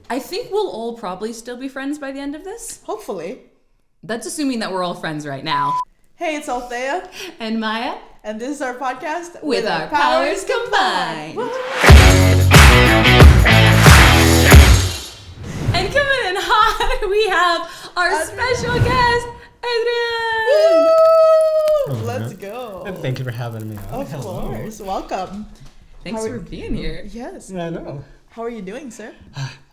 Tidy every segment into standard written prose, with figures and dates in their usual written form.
I think we'll all probably still be friends by the end of this. Hopefully. That's assuming that we're all friends right now. Hey, it's Althea. And Maya. And this is our podcast, With our powers combined. And coming in hot, we have our special guest, Adrian. Let's go. And thank you for having me on. Of course. Welcome. Thanks for being here. Yes. I know. How are you doing, sir?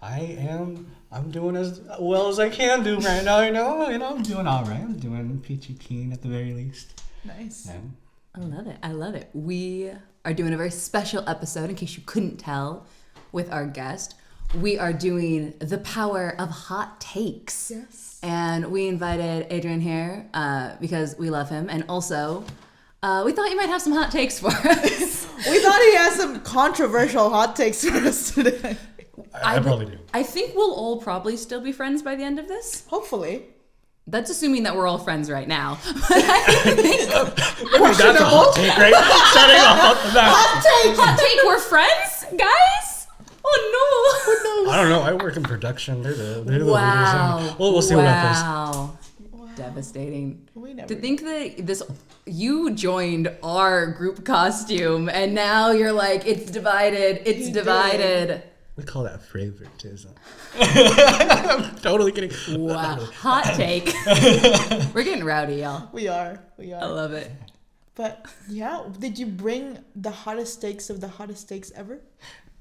I'm doing as well as I can do right now, I'm doing all right. I'm doing peachy keen at the very least. Nice. Yeah. I love it. We are doing a very special episode, in case you couldn't tell, with our guest. We are doing the power of hot takes. Yes. And we invited Adrian here because we love him. And also, we thought you might have some hot takes for us. We thought he has some controversial hot takes for us today. I probably do. I think we'll all probably still be friends by the end of this. Hopefully. That's assuming that we're all friends right now. Maybe that's a hot take, right? Setting a Hot take, we're friends, guys? Oh no. I don't know. I work in production. They're the Wow. leaders. We'll see what happens. Wow. Devastating. We never To think that you joined our group costume and now you're like, it's divided. It's He divided. did. We call that favoritism. I'm totally kidding. Wow. Hot take. We're getting rowdy, y'all. We are. I love it. But yeah, did you bring the hottest takes of the hottest takes ever?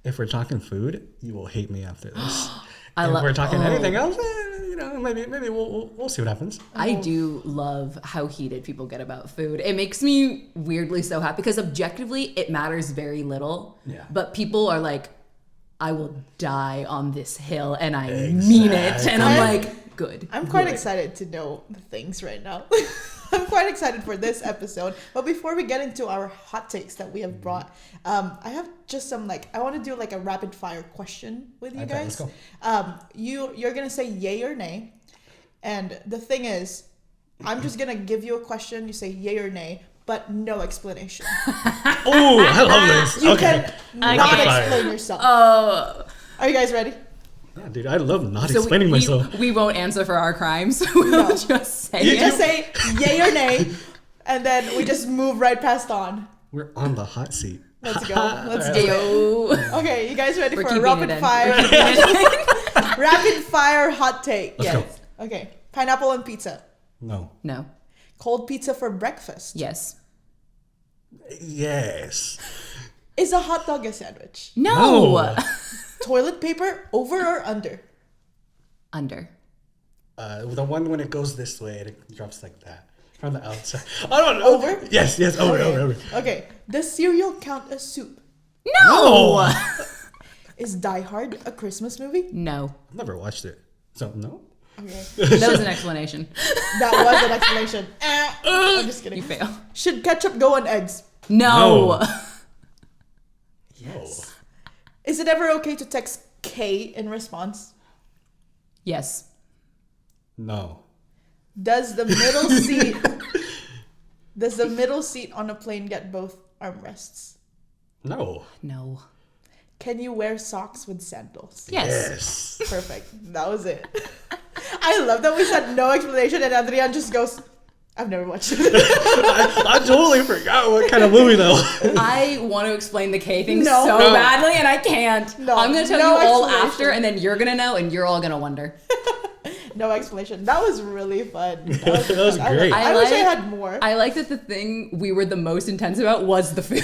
If we're talking food, you will hate me after this. If we're talking anything else, maybe we'll see what happens. I do love how heated people get about food. It makes me weirdly so happy because objectively it matters very little. Yeah. But people are like, I will die on this hill and I mean it. And I'm like, good. I'm quite good. excited to know the things right now. I'm quite excited for this episode. But before we get into our hot takes that we have brought, I have just some I want to do a rapid fire question with you guys. Let's go. You're going to say yay or nay. And the thing is, I'm just going to give you a question. You say yay or nay, but no explanation. Oh, I love this. You Okay. can not explain yourself. Oh. Are you guys ready? Yeah, dude, I love not So explaining myself. we won't answer for our crimes. We'll just say You it. just say yay or nay, and then we just move right past on. We're on the hot seat. Let's go. Let's do it. Ayo. Okay, you guys ready We're for a keeping rapid it in. fire? Rapid fire hot take. Let's Yes. Okay. Pineapple on pizza. No. No. Cold pizza for breakfast. Yes. Yes. Is a hot dog a sandwich? No. No. Toilet paper over or under? Under. The one when it goes this way and it drops like that from the outside. I don't know. Over? Yes, over. Okay. Does cereal count as soup? No. Is Die Hard a Christmas movie? No. I've never watched it. So, no? Okay. That was an explanation. That was an explanation. I'm just kidding. You fail. Should ketchup go on eggs? No. Yes. Is it ever okay to text K in response? Yes. No. Does the middle seat on a plane get both armrests? No. No. Can you wear socks with sandals? Yes. Yes. Perfect. That was it. I love that we said no explanation and Adrian just goes, I've never watched it. I totally forgot what kind of movie that was. I want to explain the K thing No. so No. badly and I can't. No. I'm going to tell No you all explanation. after and then you're going to know and you're all going to wonder. No explanation. That was really fun. That was fun. great. I wish I had more. I like that the thing we were the most intense about was the food.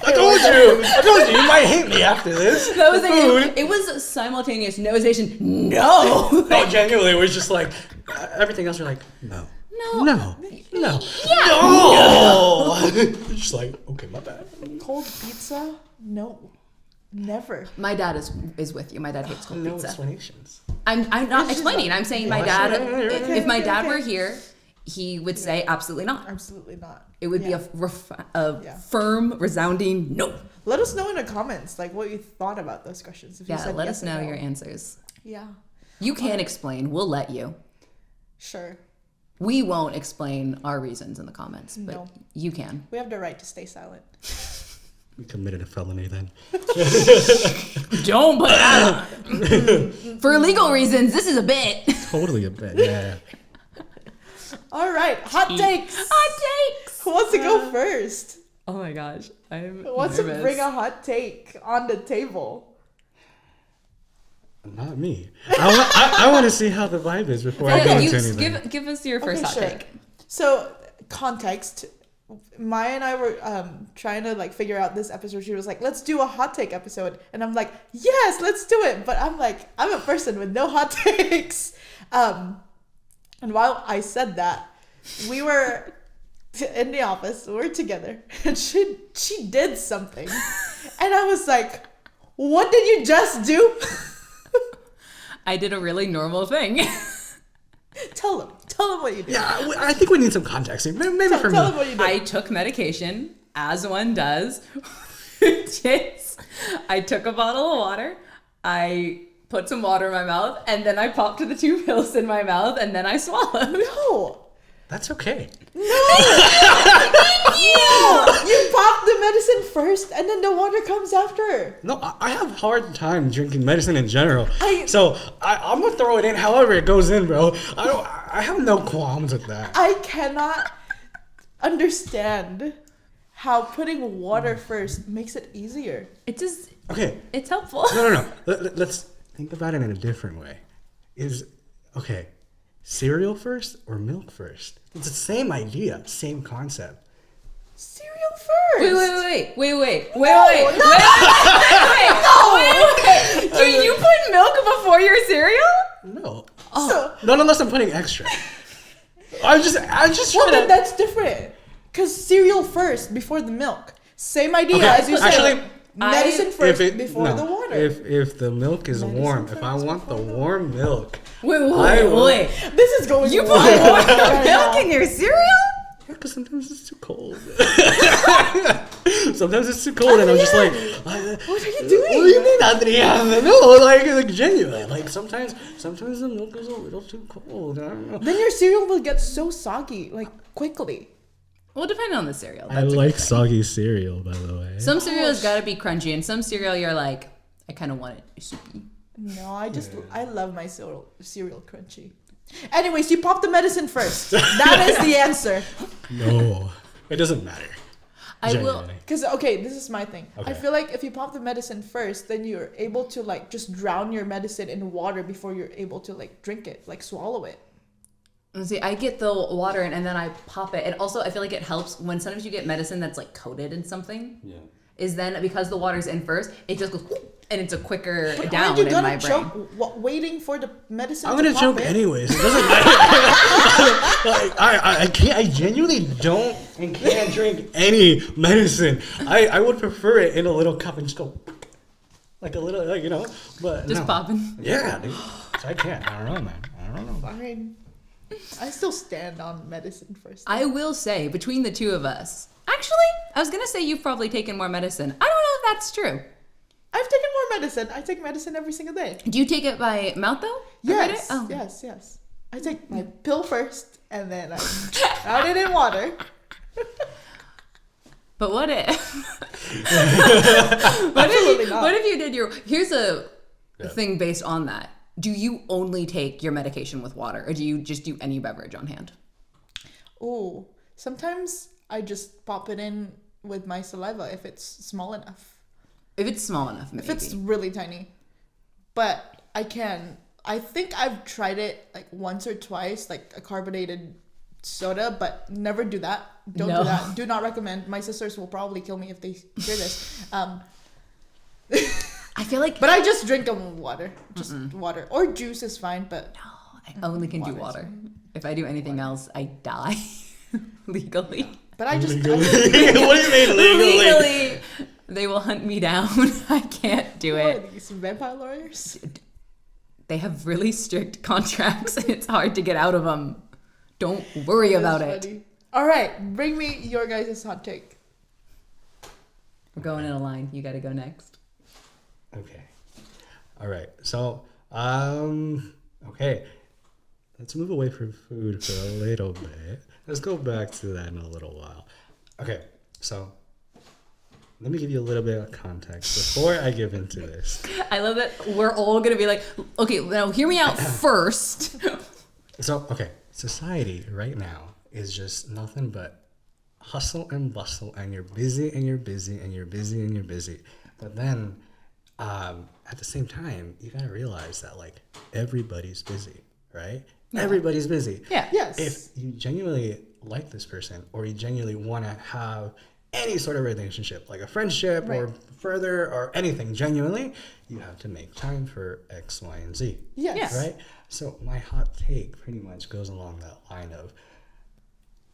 I told you might hate me after this. That was The like, food. it was a simultaneous noization. No. No, genuinely, it was just like everything else. You're like, no, No. no. Yeah. No. Just like, okay, my bad. Cold pizza? No. Never. My dad is with you. My dad hates cold No pizza. explanations. I'm not It's just explaining. I'm saying my Yeah, dad. sure. If my dad Okay. were here, he would say absolutely not. Absolutely not. It would Yeah. be a Yeah. firm, resounding no. Let us know in the comments what you thought about those questions. If you Yeah, said let yes us or know no. your answers. Yeah. You can explain. We'll let you. Sure. We won't explain our reasons in the comments, but No. you can. We have the right to stay silent. We committed a felony then. Don't put that on. For legal reasons, this is a bit. Totally a bit. Yeah. All right, hot takes. Hot takes. Who wants to go first? Oh my gosh, I'm Who wants to nervous. bring a hot take on the table? Not me. I want to see how the vibe is before I go Yeah, into anything. give us your first hot take. So, context. Maya and I were trying to like figure out this episode. She was like, "Let's do a hot take episode," and I'm like, "Yes, let's do it." But I'm like, I'm a person with no hot takes. And while I said that, we were in the office. We were together, and she did something, and I was like, "What did you just do?" I did a really normal thing. Tell them what you did. Yeah, I think we need some context here. Maybe for Tell me. them what you did. I took medication, as one does. Yes. I took a bottle of water. I put some water in my mouth, and then I popped the 2 pills in my mouth, and then I swallowed. No. That's okay. No! You pop the medicine first and then the water comes after. No, I have a hard time drinking medicine in general. I'm gonna throw it in however it goes in, bro. I have no qualms with that. I cannot understand how putting water first makes it easier. It just, Okay. it's helpful. No. Let's think about it in a different way. Cereal first or milk first? It's the same idea, same concept. Cereal first. Wait. No. Do you put milk before your cereal? No. So, Not unless I'm putting extra. I'm just well, trying then to. that's different. Because cereal first before the milk. Same idea Okay, as you said. actually, medicine first If it- before no, the water. If the milk is Medicine warm, if I first want the before the- warm milk, Wait. This is going You wild put warm right milk now. in your cereal? yeah, because sometimes it's too cold. Sometimes it's too cold, and I'm just like, What are you what do doing? you mean, Adrian? No, like genuine. Like sometimes the milk is a little too cold. I don't know. Then your cereal will get so soggy, like quickly. Well, depending on the cereal. I like soggy cereal, by the way. Some cereal's gotta be crunchy, and some cereal you're like, I kind of want it soupy. No, I love my cereal crunchy. Anyways, you pop the medicine first. That is the answer. No, it doesn't matter. I will. Genuinely. Because okay, this is my thing. I Okay. feel like if you pop the medicine first, then you're able to like just drown your medicine in water before you're able to like drink it, like swallow it. See, I get the water and then I pop it. And also, I feel like it helps when sometimes you get medicine that's like coated in something. Yeah. Is then because the water's in first, it just goes and it's a quicker But down aren't you in gonna my brain. choke waiting for the medicine? I'm to gonna pop choke in? anyways. It doesn't matter. Like, I can't. I genuinely don't and can't drink any medicine. I would prefer it in a little cup and just go like a little, like, you know. But Just no. popping. Yeah, dude. I can't. I don't know, man. I don't know. Fine. I still stand on medicine first. I will say, between the two of us, actually, I was gonna say you've probably taken more medicine. I don't know if that's true. I've taken more medicine. I take medicine every single day. Do you take it by mouth though? Every day? Yes. Oh. Yes. I take my pill first, and then I drown it in water. But what if? Absolutely not. What if you did your? Here's a Yeah. thing based on that. Do you only take your medication with water, or do you just do any beverage on hand? Ooh, sometimes I just pop it in with my saliva if it's small enough. If it's small enough, maybe. If it's really tiny. But I think I've tried it like once or twice, like a carbonated soda, but never do that. Don't No. do that. Do not recommend. My sisters will probably kill me if they hear this. I feel like But I just drink them with water. Just water. Or juice is fine, but I only can do Water's water. If I do anything else, I die legally. but I just Legally. What do you mean legally? Legally, they will hunt me down. I can't do What are it. these vampire lawyers? They have really strict contracts, and it's hard to get out of them. Don't worry about it. Funny. All right, bring me your guys' hot take. We're going in a line. You got to go next. Okay. All right. So, okay. Let's move away from food for a little bit. Let's go back to that in a little while. Okay. So, let me give you a little bit of context before I give into this. I love that we're all gonna be like, okay, now hear me out first. So, okay, society right now is just nothing but hustle and bustle, and you're busy and you're busy and you're busy and you're busy. But then at the same time, you gotta realize that like everybody's busy, right? Yeah. Everybody's busy. Yeah. Yes. If you genuinely like this person, or you genuinely want to have any sort of relationship, like a friendship or further or anything, genuinely, you have to make time for X, Y, and Z. Yes. Right? So my hot take pretty much goes along that line of,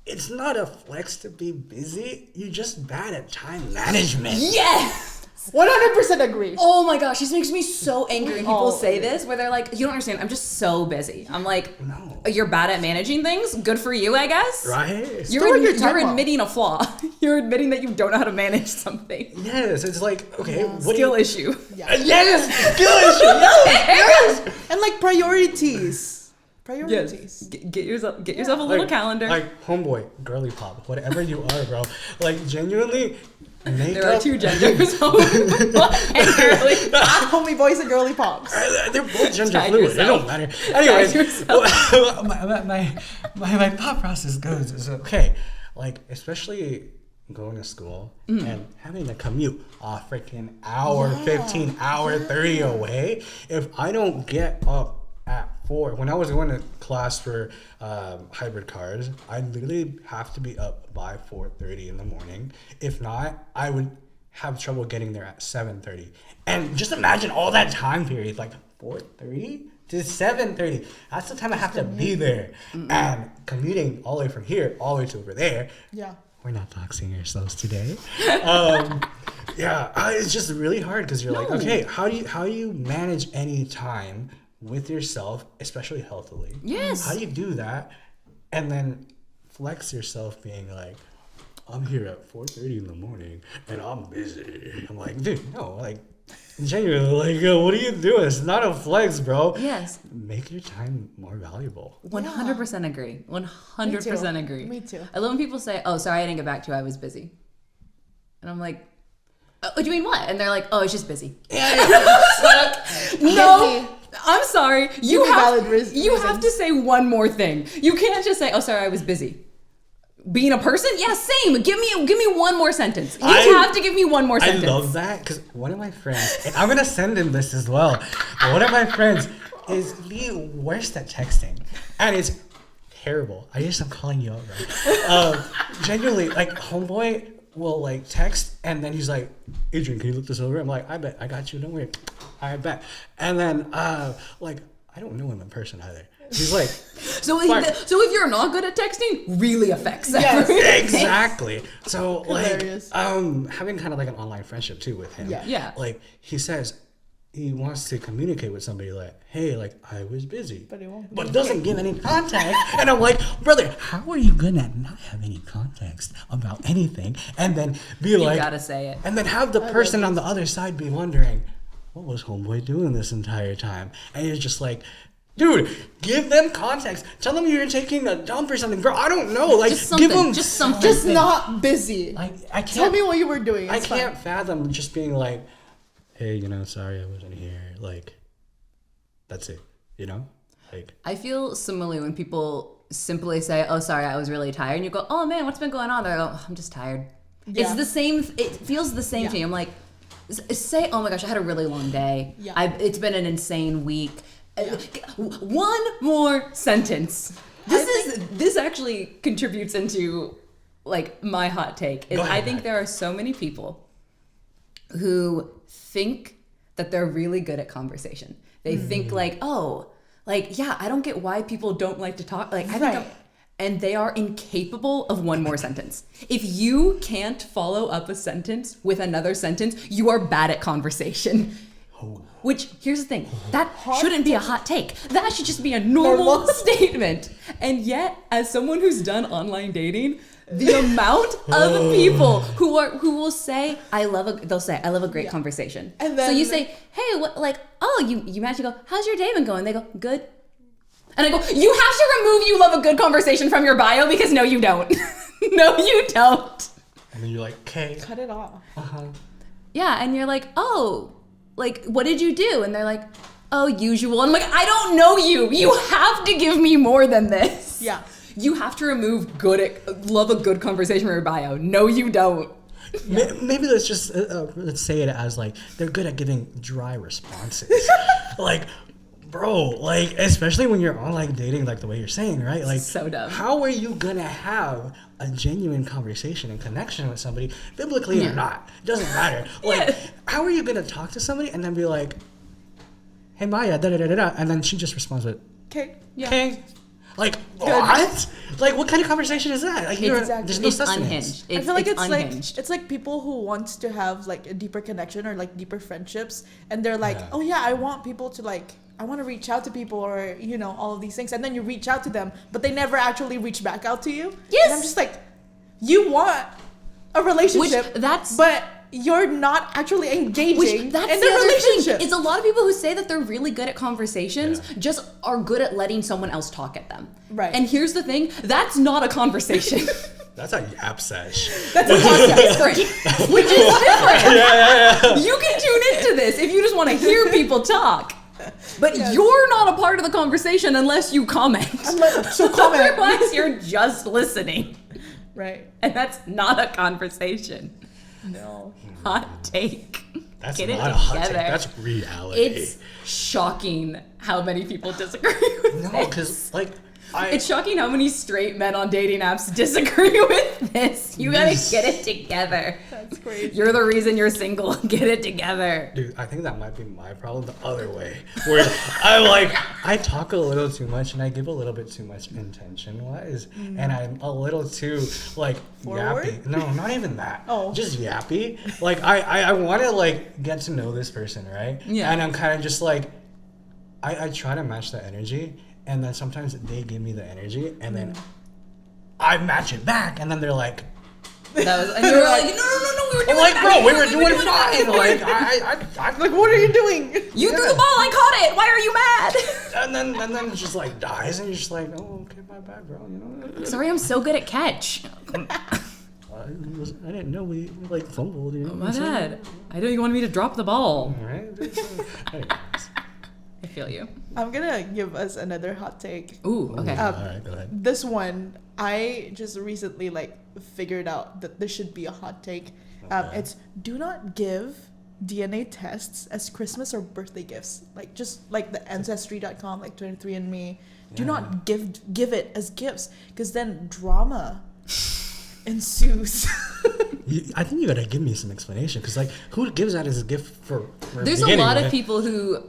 it's not a flex to be busy. You're just bad at time management. Yes! 100% agree. Oh my gosh, this makes me so angry when people all say agree. this, where they're like, you don't understand, I'm just so busy. I'm like, No. you're bad at managing things? Good for you, I guess. Right? You're admitting a flaw. You're admitting that you don't know how to manage something. Yes, it's like, okay, what Skill issue. Yeah. Yes, skill issue. Yes. And like priorities. Priorities. Yes. Get yourself a little calendar. Like homeboy, girly pop, whatever you are, bro. Like genuinely, make There are up. two genders. And girly. Homie boys and girly pops. They're both gender Tag fluid. It yourself. don't matter. Anyways, yourself. my thought process goes is okay. Like especially going to school and having to commute a freaking hour, 15 hour, 30 away. If I don't get up at 4, when I was going to class for hybrid cars, I literally have to be up by 4:30 in the morning. If not, I would have trouble getting there at 7:30. And just imagine all that time period, like 4:30 to 7:30. That's the time I have to be there. And commuting all the way from here all the way to over there. Yeah. We're not doxing ourselves today. It's just really hard because you're like, okay, how do you manage any time with yourself, especially healthily? Yes. How do you do that and then flex yourself being like, I'm here at 4:30 in the morning and I'm busy. I'm like, dude, no, like genuinely, like, what are you doing? It's not a flex, bro. Yes. Make your time more valuable. 100% agree. 100% agree. Me too. I love when people say, oh, sorry, I didn't get back to you. I was busy. And I'm like, oh, do you mean what? And they're like, oh, it's just busy. No, I'm sorry. You have to say one more thing. You can't just say, oh, sorry, I was busy. Being a person? Yeah, same. Give me one more sentence. You have to give me one more sentence. I love that because one of my friends, and I'm gonna send him this as well. But one of my friends is the worst at texting, and it's terrible. I guess I'm calling you out, right? Genuinely, like homeboy will like text, and then he's like, "Adrian, can you look this over?" I'm like, "I bet, I got you. Don't worry, I bet." And then like I don't know him in person either. He's like, so if you're not good at texting, really affects everything. Exactly. So Hilarious. like having kind of like an online friendship too with him. Yeah. Like he says he wants to communicate with somebody like, hey, like I was busy. But doesn't give any context. And I'm like, brother, how are you gonna not have any context about anything? And then be like, you gotta say it. And then have the person on the other side be wondering, what was homeboy doing this entire time? And you're just like, dude, give them context. Tell them you're taking a dump or something, bro. I don't know. Like, just something, give them just something. Just not busy. Like, I can't. Tell me what you were doing. I It's can't fine. fathom just being like, hey, sorry I wasn't here. Like, that's it. Like. I feel similarly when people simply say, oh, sorry, I was really tired. And you go, oh, man, what's been going on? They go, I'm just tired. Yeah. It's the same. It feels the same to me. I'm like, say, oh, my gosh, I had a really long day. Yeah. It's been an insane week. One more sentence. This actually contributes into like my hot take is I think there are so many people who think that they're really good at conversation. They think like, oh, like, yeah, I don't get why people don't like to talk. Like, I think and they are incapable of one more sentence. If you can't follow up a sentence with another sentence, you are bad at conversation. Which, here's the thing, that shouldn't be a hot take. That should just be a normal statement. And yet, as someone who's done online dating, the amount of people who will say, they'll say, I love a great conversation. And then, so you say, hey, what, like, oh, you match, you go, how's your day been going? They go, good. And I go, you have to remove you love a good conversation from your bio because no, you don't. No, you don't. And then you're like, okay. Cut it off. Yeah, and you're like, oh, like, what did you do? And they're like, oh, usual. And I'm like, I don't know you. You have to give me more than this. Yeah. You have to remove love a good conversation from your bio. No, you don't. Yeah. Maybe let's just let's say it as like they're good at giving dry responses. Like, bro, like especially when you're on like dating, like the way you're saying, right? Like, so dumb. How are you gonna have a genuine conversation and connection with somebody, biblically or not? It doesn't matter. Like, how are you gonna talk to somebody and then be like, "Hey Maya, da da da da," and then she just responds with, "Okay, yeah." Okay. Like, what? Like, what kind of conversation is that? Like, there's no sustenance. Unhinged. I feel like it's unhinged. like it's like people who want to have like a deeper connection or like deeper friendships, and they're like, oh yeah, I want people to like, I want to reach out to people, or you know, all of these things, and then you reach out to them, but they never actually reach back out to you. Yes. And I'm just like, you want a relationship, but you're not actually engaging in the relationship. It's a lot of people who say that they're really good at conversations, just are good at letting someone else talk at them. Right. And here's the thing, that's not a conversation. That's a yap sesh. That's a podcast. Different. Which is different. Yeah. You can tune into this if you just want to hear people talk. But you're not a part of the conversation unless you comment. So comment. Otherwise, you're just listening. Right. And that's not a conversation. No. Hot take. That's Get not it a hot take. together. That's reality. It's shocking how many people disagree with this. No, because like it's shocking how many straight men on dating apps disagree with this. You gotta get it together. That's crazy. You're the reason you're single. Get it together. Dude, I think that might be my problem the other way. Where I talk a little too much and I give a little bit too much intention-wise. And I'm a little too, like, forward? yappy. No, not even that. Oh. Just yappy. Like, I want to, like, get to know this person, right? Yeah. And I'm kind of just, like, I try to match the energy. And then sometimes they give me the energy. And then I match it back. And then they're like... And you were like, no, we were doing like, bro, we were doing doing fine. Like, I'm like, what are you doing? You threw the ball, I caught it. Why are you mad? And then it just like dies, and you're just like, oh, okay, my bad, bro. You know. Sorry, I'm so good at catch. I didn't know we like fumbled. You know. My bad. I know you wanted me to drop the ball. All right. I feel you. I'm gonna give us another hot take. Ooh, okay. All right, go ahead. This one, I just recently like figured out that this should be a hot take. Okay. It's do not give DNA tests as Christmas or birthday gifts. Like just like the Ancestry.com, like 23andMe. Do not give it as gifts, because then drama ensues. I think you gotta give me some explanation, because like, who gives that as a gift for There's a lot of people who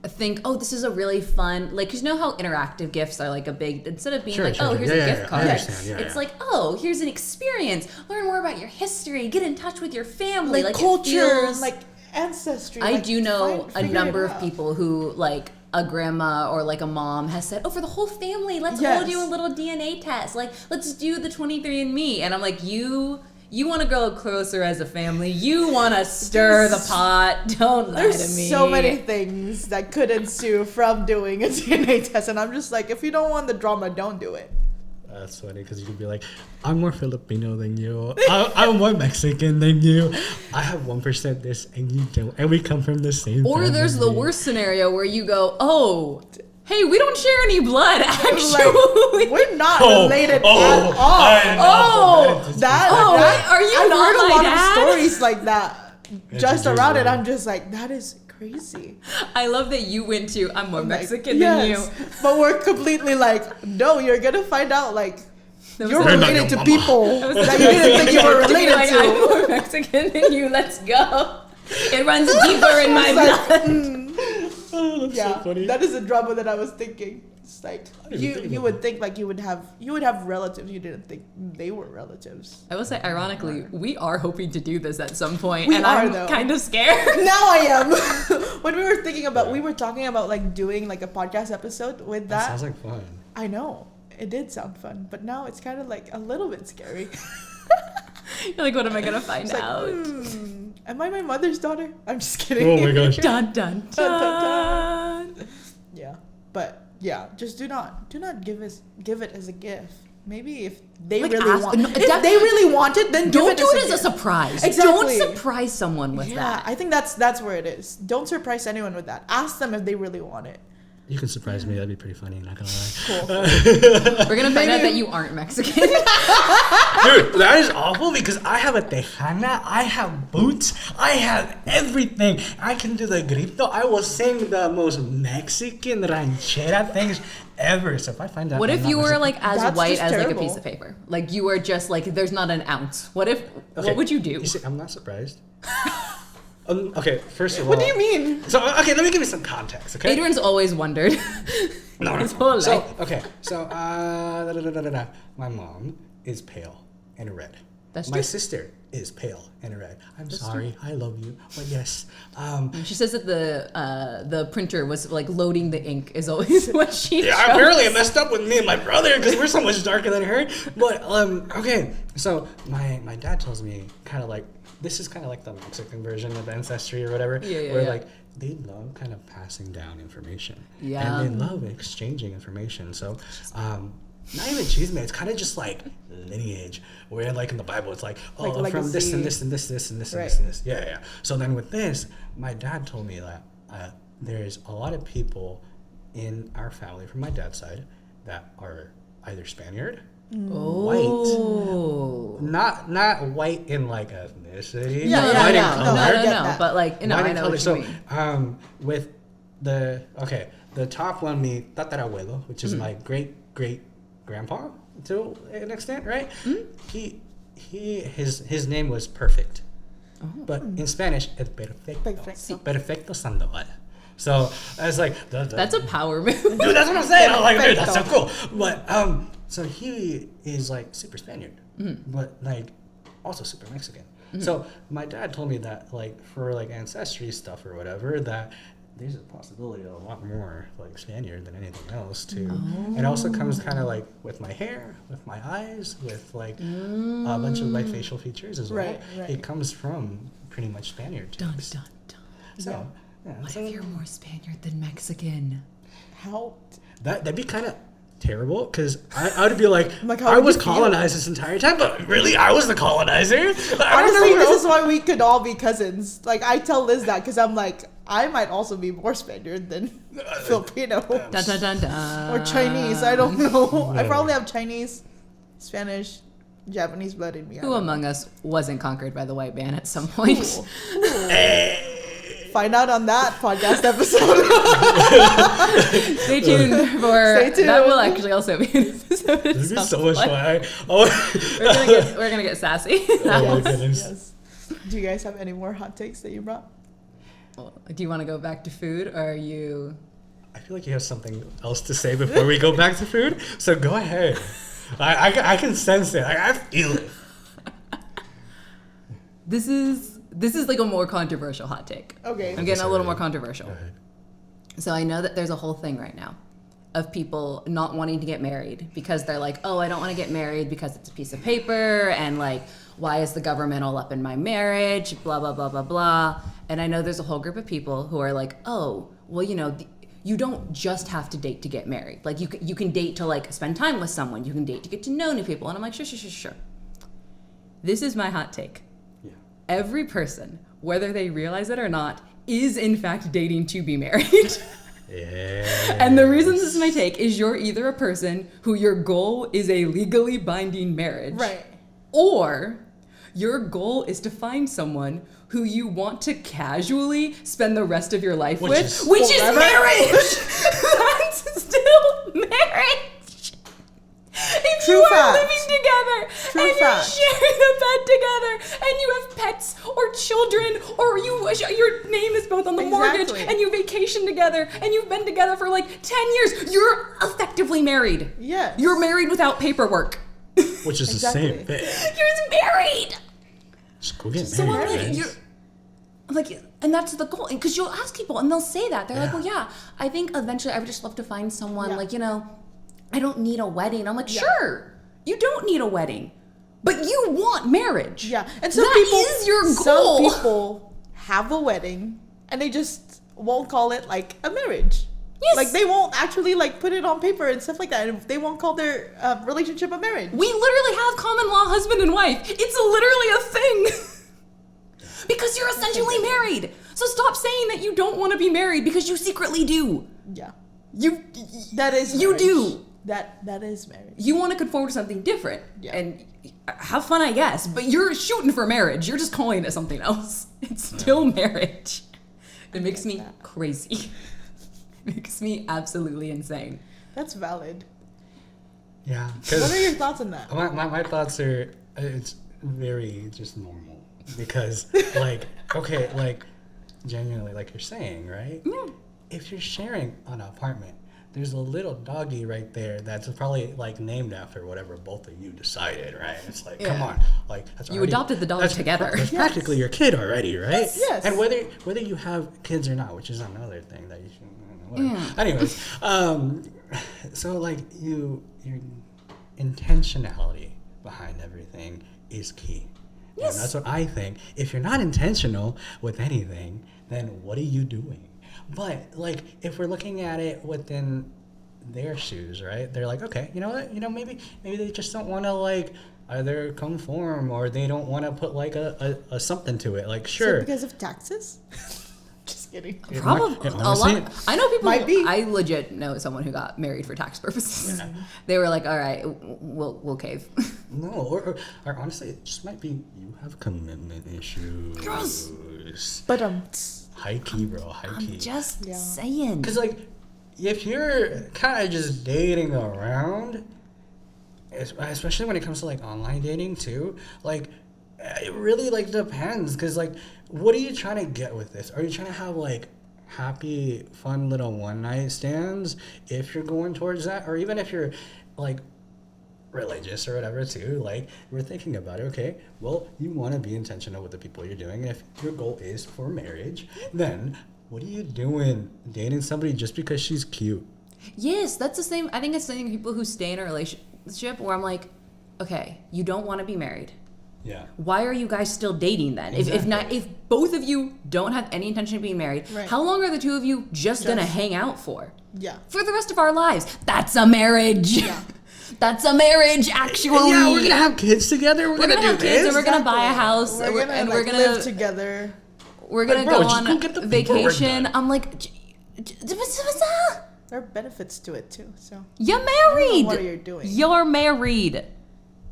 think, oh, this is a really fun, like, 'cause you know how interactive gifts are like a big, instead of being here's a gift card, it's like, oh, here's an experience, learn more about your history, get in touch with your family, like culture, like ancestry. I like, do know a number of out. people who, like, a grandma or like a mom has said, oh, for the whole family, let's all do a little DNA test, like, let's do the 23andMe, and I'm like, you want to go closer as a family. You want to stir the pot. Don't lie to me. There's so many things that could ensue from doing a DNA test. And I'm just like, if you don't want the drama, don't do it. That's funny, because you could be like, I'm more Filipino than you. I'm more Mexican than you. I have 1% this and you don't. And we come from the same Or family. there's the worst scenario where you go, oh, hey, we don't share any blood, actually. Like, we're not related at all. Are you I've not heard my a lot dad? of stories like that just around it. I'm just like, that is crazy. I love that you went to, I'm more Mexican than you. But we're completely like, no, you're going to find out, like, you're like related to mama. people that you didn't think you were related like, to. I'm more Mexican than you, let's go. It runs deeper in my blood. Oh, that's so funny. That is a drama that I was thinking. It's like you would think like you would have relatives. You didn't think they were relatives. I will say, ironically, we are hoping to do this at some point, We and are, I'm though. kind of scared. Now I am. When we were thinking about, we were talking about like doing like a podcast episode with that. Sounds like fun. I know it did sound fun, but now it's kind of like a little bit scary. You're like, what am I gonna find It's out? like, am I my mother's daughter? I'm just kidding. Oh my gosh. Dun dun dun. Yeah, but yeah, just do not give it as a gift. maybe if they Like, really ask- want, no, if they really want it, then Don't give do it as a gift. surprise. Exactly. Don't surprise someone with Yeah, that. I think that's where it is. Don't surprise anyone with that. Ask them if they really want it. You can surprise me. That'd be pretty funny. Not gonna lie. Cool. We're gonna find out that you aren't Mexican. Dude, that is awful because I have a tejana, I have boots, I have everything. I can do the grito. I will sing the most Mexican ranchera things ever. So if I find out, What I'm if not you were Mexican- like as That's white just as like a terrible. piece of paper? Like you were just like there's not an ounce. What if? Okay, What would you do? You see, I'm not surprised. Okay, first of all. What do you mean? So okay, let me give you some context. Okay. Adrian's always wondered. No, His whole So life. okay, so my mom is pale and red. That's My true. sister is pale and red. I'm sorry, I love you, but yes. She says that the printer was like loading the ink is always what she. Yeah, shows. apparently it messed up with me and my brother because we're so much darker than her. But okay, so my dad tells me kind of like this is kind of like the Mexican version of ancestry or whatever. Yeah, where yeah. like they love kind of passing down information. Yeah. And they love exchanging information. So not even chisme, it's kind of just like lineage. Where like in the Bible, it's like, oh, Like from this and legacy. this and this, this and this and Right. this and this. Yeah, yeah. So then with this, my dad told me that there's a lot of people in our family from my dad's side that are either Spaniard, Oh. not white in like ethnicity, Yeah, but yeah, white yeah. in No, color. I No, get no. that. But like, no, White I in know color. what So you mean. with the top one, mi tatarabuelo, which is my great grandpa to an extent, right? His name was Perfect, but in Spanish it's perfecto. Perfecto. Perfecto Sandoval. So I was like, That's a power move. dude, that's what I'm saying. I'm like, dude, that's so Perfecto. cool. But so he is like super Spaniard, but like also super Mexican. So my dad told me that like for like ancestry stuff or whatever that there's a possibility of a lot more like Spaniard than anything else too. It also comes kind of like with my hair, with my eyes, with like a bunch of my facial features as well. Right, right. It comes from pretty much Spaniard Dun types. dun dun. So yeah, What so if you're more Spaniard than Mexican? How? that'd be kind of terrible because I would be like, Like, how I would was you feel? colonized this entire time, but really I was the colonizer. I don't Honestly, know. this is why we could all be cousins. Like I tell Liz that because I'm like I might also be more Spaniard than Filipino Dun dun dun dun. or Chinese. I don't know. I probably have Chinese, Spanish, Japanese blood in me. I Who don't among us wasn't conquered by the white man at some point? know. Find out on that podcast episode. Stay tuned for Stay tuned. that. Will actually also be an episode. at It'd be some so much point. fun. Oh, We're gonna get sassy. Oh my goodness. Yes. Do you guys have any more hot takes that you brought? Do you want to go back to food, or are you? I feel like you have something else to say before we go back to food, so go ahead. I can sense it. I feel it. This is like a more controversial hot take. Okay. I'm getting a little more Go controversial. ahead. So I know that there's a whole thing right now of people not wanting to get married because they're like, oh, I don't want to get married because it's a piece of paper, and like, why is the government all up in my marriage? Blah blah blah blah blah. And I know there's a whole group of people who are like, oh, well, you know, you don't just have to date to get married. Like you can date to like spend time with someone. You can date to get to know new people. And I'm like, sure. This is my hot take. Yeah. Every person, whether they realize it or not, is in fact dating to be married. Yeah. And the reason this is my take is you're either a person who your goal is a legally binding marriage, Right. or your goal is to find someone who you want to casually spend the rest of your life Which with, is which is forever. marriage. That's still marriage. If True you are fact. living together True and fact. you're sharing a bed together and you have pets or children or your name is both on the mortgage Exactly. and you vacation together and you've been together for like 10 years, you're effectively married. Yes. You're married without paperwork. Which is Exactly. the same thing. You're married. Just go get So I'm married. like, guys. you're like, and that's the goal. And because you'll ask people and they'll say that. They're like, Yeah. well, yeah, I think eventually I would just love to find someone, Yeah. like, you know, I don't need a wedding. I'm like, Yeah. sure, you don't need a wedding, but you want marriage. Yeah. And some That people is your Some goal. people have a wedding and they just won't call it like a marriage. Yes. Like, they won't actually, like, put it on paper and stuff like that. And they won't call their relationship a marriage. We literally have common law husband and wife. It's literally a thing. Because you're essentially married. So stop saying that you don't want to be married because you secretly do. Yeah. That is you marriage. do. That is marriage. You want to conform to something different. Yeah. And have fun, I guess. But you're shooting for marriage. You're just calling it something else. It's still marriage. It makes me crazy. It makes me absolutely insane. That's valid. Yeah. What are your thoughts on that? My thoughts are, it's very just normal. Because, like, okay, like, genuinely, like you're saying, right? Yeah. If you're sharing an apartment, there's a little doggy right there that's probably like named after whatever both of you decided, right? It's like, come on, like that's You already, adopted the dog that's, together. That's practically your kid already, right? Yes. And whether you have kids or not, which is another thing that you should. Anyways, so like your intentionality behind everything is key. Yes. And that's what I think. If you're not intentional with anything, then what are you doing? But like, if we're looking at it within their shoes, right? They're like, okay, you know what? You know, maybe they just don't want to like either conform or they don't want to put like a something to it. Like, sure. So because of taxes? Just kidding. Probably honestly, a lot. I know people. Might be. I legit know someone who got married for tax purposes. Yeah. They were like, "All right, we'll cave." No, or honestly, it just might be you have commitment issues. Gross. But high key, bro. High key. I'm just saying. Because like, if you're kind of just dating around, especially when it comes to like online dating too, like it really like depends. Because like, what are you trying to get with this? Are you trying to have like happy, fun little one night stands if you're going towards that, or even if you're like religious or whatever too, like we're thinking about it, okay, well, you want to be intentional with the people you're doing, and if your goal is for marriage, then what are you doing dating somebody just because she's cute? Yes, that's the same. I think it's the same people who stay in a relationship where I'm like, okay, you don't want to be married. Yeah. Why are you guys still dating then? Exactly. If both of you don't have any intention of being married, right. How long are the two of you just gonna hang out for? Yeah. For the rest of our lives. That's a marriage. Yeah. That's a marriage, actually. Yeah, we're gonna have kids together. We're gonna do have kids, this. and we're gonna buy a house, We're gonna live together. We're gonna bro, go just on go get the paperwork vacation. done. I'm like, There are benefits to it too. So you're I don't married. know what you're doing. You're married.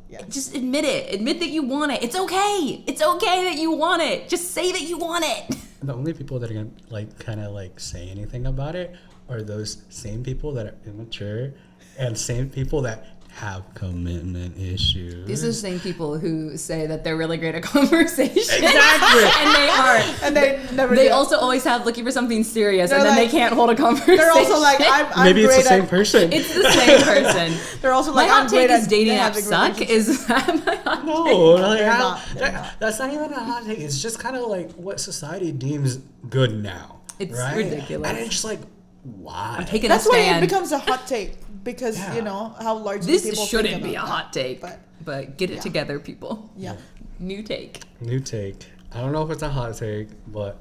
Yeah. Just admit it. Admit that you want it. It's okay. It's okay that you want it. Just say that you want it. The only people that are gonna like kind of like say anything about it are those same people that are immature and same people that have commitment issues. These are the same people who say that they're really great at conversation. Exactly. And they are. And they never They do. also always have looking for something serious, They're and then like- they can't hold a conversation. They're also like, I'm Maybe it's great the same at, person. It's the same person. They're also My like, hot I'm great take is at dating apps having suck. relationships. Is that my hot No, take? like They're how, not. They're not. that's not even a hot take. It's just kind of like what society deems good now. It's right? ridiculous. And it's just like, why? I'm taking That's a why it stand. becomes a hot take because Yeah. you know how largely This people shouldn't think be a about hot take, that. but get it yeah. together, people. Yeah. New take. New take. I don't know if it's a hot take, but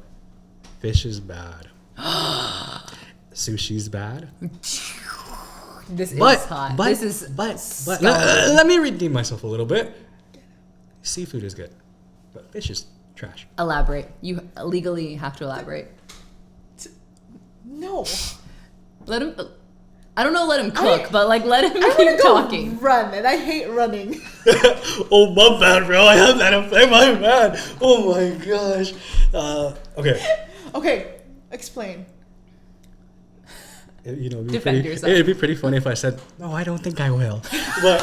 fish is bad. Sushi's bad. This But, is hot. but, This is but scalding. let me redeem myself a little bit. Seafood is good, but fish is trash. Elaborate. You legally have to elaborate. No. Let him. I don't know. Let him cook, but like let him I want to keep go talking. run, and I hate running. Oh, my bad, bro. I have that effect. My bad. Oh my gosh. Okay. Okay, explain. You know, Defend yourself. It'd be pretty funny if I said, "No, I don't think I will," but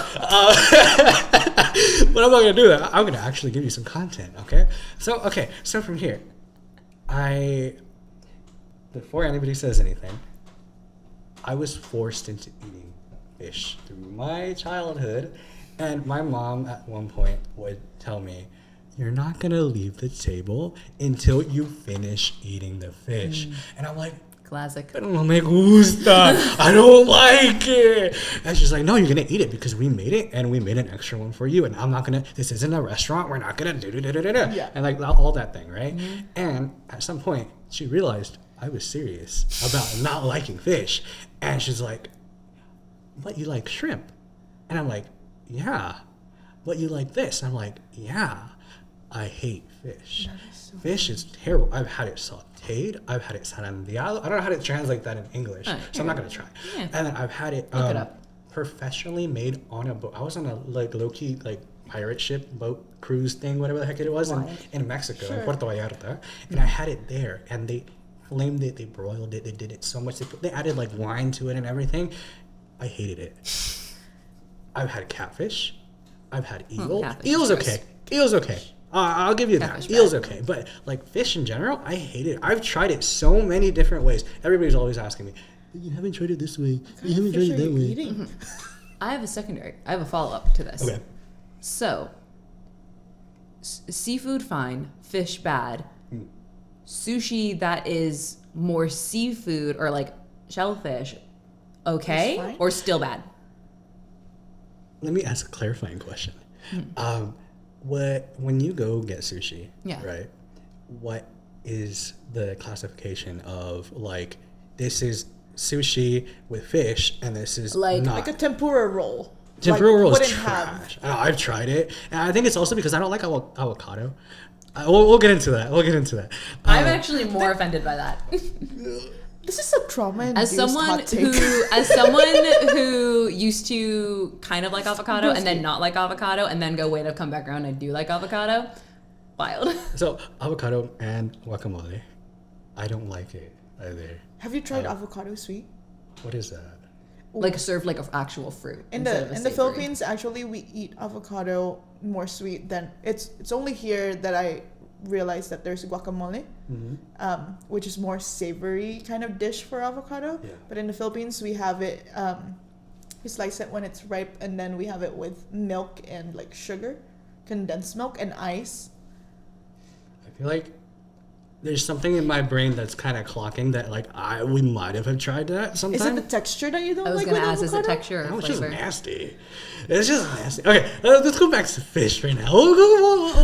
but I'm not gonna do that. I'm gonna actually give you some content. Okay. So from here, before anybody says anything, I was forced into eating fish through my childhood, and my mom at one point would tell me, "You're not gonna leave the table until you finish eating the fish," and I'm like, Classic. "Pero no me gusta. I don't like it." And she's like, "No, you're gonna eat it because we made it and we made an extra one for you. And I'm not gonna. This isn't a restaurant. We're not gonna do. Yeah. And like all that thing, right? And at some point, she realized I was serious about not liking fish. And she's like, but you like shrimp? And I'm like, yeah. But you like this? I'm like, yeah. I hate fish. Fish is terrible. I've had it sauteed. I've had it zarandeado. I don't know how to translate that in English, so I'm not gonna try. Yeah. And then I've had it, Look it up. professionally made on a boat. I was on a like low key like pirate ship boat cruise thing, whatever the heck it was, in Mexico, in Puerto Vallarta, and I had it there, and they flamed it, they broiled it, they did it so much. They added like wine to it and everything. I hated it. I've had catfish. I've had eel. Eel's okay. Eel's okay. I'll give you that. Eel's okay. But like fish in general, I hate it. I've tried it so many different ways. Everybody's always asking me, you haven't tried it this way. You haven't tried it that way. I have a follow-up to this. Okay. So, seafood fine, fish bad. Sushi that is more seafood or like shellfish, okay, or still bad? Let me ask a clarifying question. When you go get sushi, right? What is the classification of like this is sushi with fish and this is like a tempura roll? Tempura roll is trash. I've tried it, and I think it's also because I don't like avocado. We'll get into that. I'm actually more offended by that. This is a trauma. As someone who used to kind of like avocado and then not like avocado and then go wait, I've come back around. I do like avocado. Wild. So avocado and guacamole, I don't like it either. Have you tried avocado sweet? What is that? Like served like an actual fruit. In the Philippines, actually, we eat avocado more sweet than it's only here that I realized that there's guacamole, which is more savory kind of dish for avocado. Yeah. But in the Philippines, we have it. We slice it when it's ripe, and then we have it with milk and like sugar, condensed milk and ice. I feel like there's something in my brain that's kind of clocking that like we might have tried that sometime. Is it the texture that you don't like? I was gonna ask, is it texture or flavor? It's just nasty. It's just nasty. Okay, let's go back to fish right now.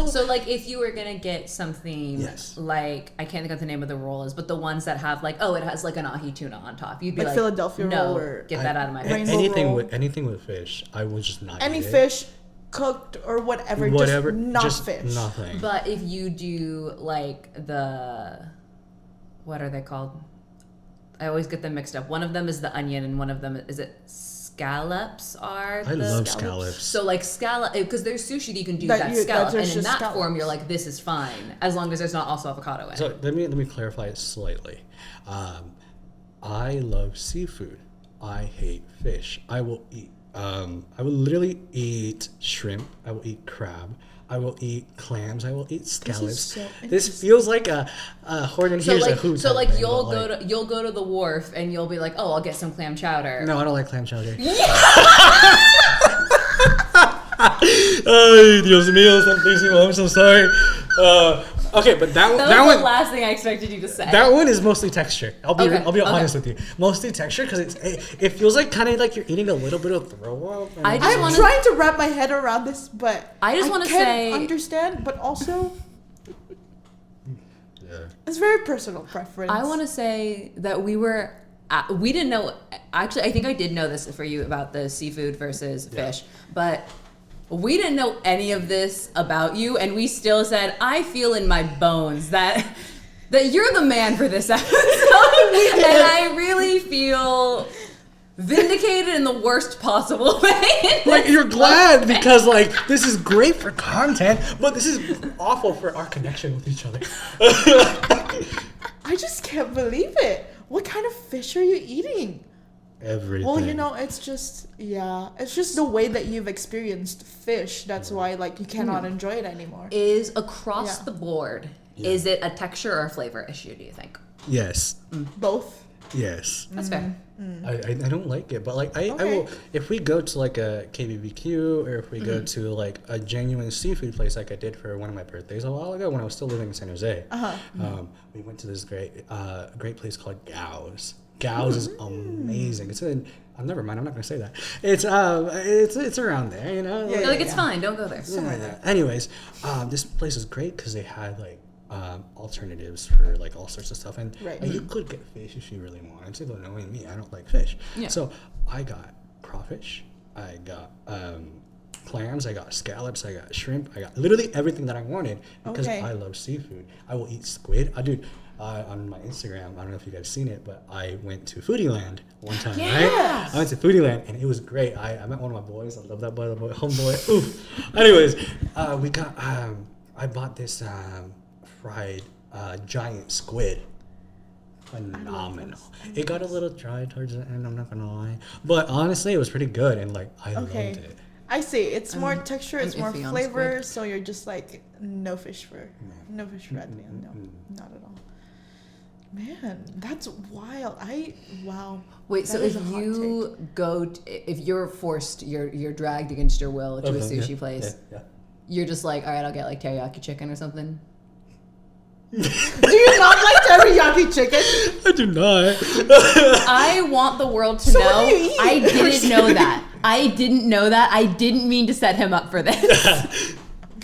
So like if you were gonna get something like, I can't think of the name of the roll is, but the ones that have like, it has like an ahi tuna on top. You'd be like Philadelphia roll or get that out of my face. Anything with fish, I will just not any eat fish. Cooked or whatever, just fish. Nothing. But if you do like what are they called? I always get them mixed up. One of them is the onion, and one of them is it scallops? I love scallops. So like scallop, because there's sushi that you can do that scallop, and in that form you're like, this is fine as long as there's not also avocado in it. So let me clarify it slightly. I love seafood. I hate fish. I will literally eat shrimp. I will eat crab. I will eat clams. I will eat scallops. This feels like a horn and here's a hoot. So like you'll go to the wharf and you'll be like, I'll get some clam chowder. No, I don't like clam chowder. Ay, Dios mío, santísimo. I'm so sorry. Okay, but that was the last thing I expected you to say. That one is mostly texture. I'll be honest with you. Mostly texture because it feels like kind of like you're eating a little bit of throw up. I'm trying to wrap my head around this, but I just want to say understand, but also it's very personal preference. I want to say that we didn't know. Actually, I think I did know this for you about the seafood versus fish, but we didn't know any of this about you, and we still said, I feel in my bones that you're the man for this episode. And I really feel vindicated in the worst possible way. Like, you're glad because, like, this is great for content, but this is awful for our connection with each other. I just can't believe it. What kind of fish are you eating? Everything. Well, it's just the way that you've experienced fish. That's why, like, you cannot enjoy it anymore. Is across the board, is it a texture or a flavor issue, do you think? Yes. Both? Yes. That's fair. I don't like it, but like I will, if we go to like a KBBQ or if we go to like a genuine seafood place like I did for one of my birthdays a while ago when I was still living in San Jose, we went to this great place called Gao's. Gao's is amazing. Never mind. I'm not gonna say that. It's around there, you know. It's fine. Don't go there. Anyways, this place is great because they had like alternatives for like all sorts of stuff, and Right. you could get fish if you really wanted to, but knowing me, I don't like fish. Yeah. So I got crawfish, I got clams, I got scallops, I got shrimp, I got literally everything that I wanted because Okay. I love seafood. I will eat squid. I do. On my Instagram, I don't know if you guys seen it, but I went to Foodie Land one time, right? I went to Foodie Land and it was great. I met one of my boys. I love that boy, homeboy. Oof. Anyways, we got. I bought this fried giant squid. Phenomenal. It got a little dry towards the end. I'm not gonna lie, but honestly, it was pretty good and like I loved it. I see. It's more texture. It's I'm more iffy on flavor. squid. So you're just like no fish for Adrian. No, not at all. Man, that's wild. Wow. Wait, so That is if a hot you go, if you're forced, you're dragged against your will to a sushi place, you're just like, all right, I'll get like teriyaki chicken or something. Do you not like teriyaki chicken? I do not. I want the world to So know. what do you eat? I didn't know that. I didn't know that. I didn't mean to set him up for this.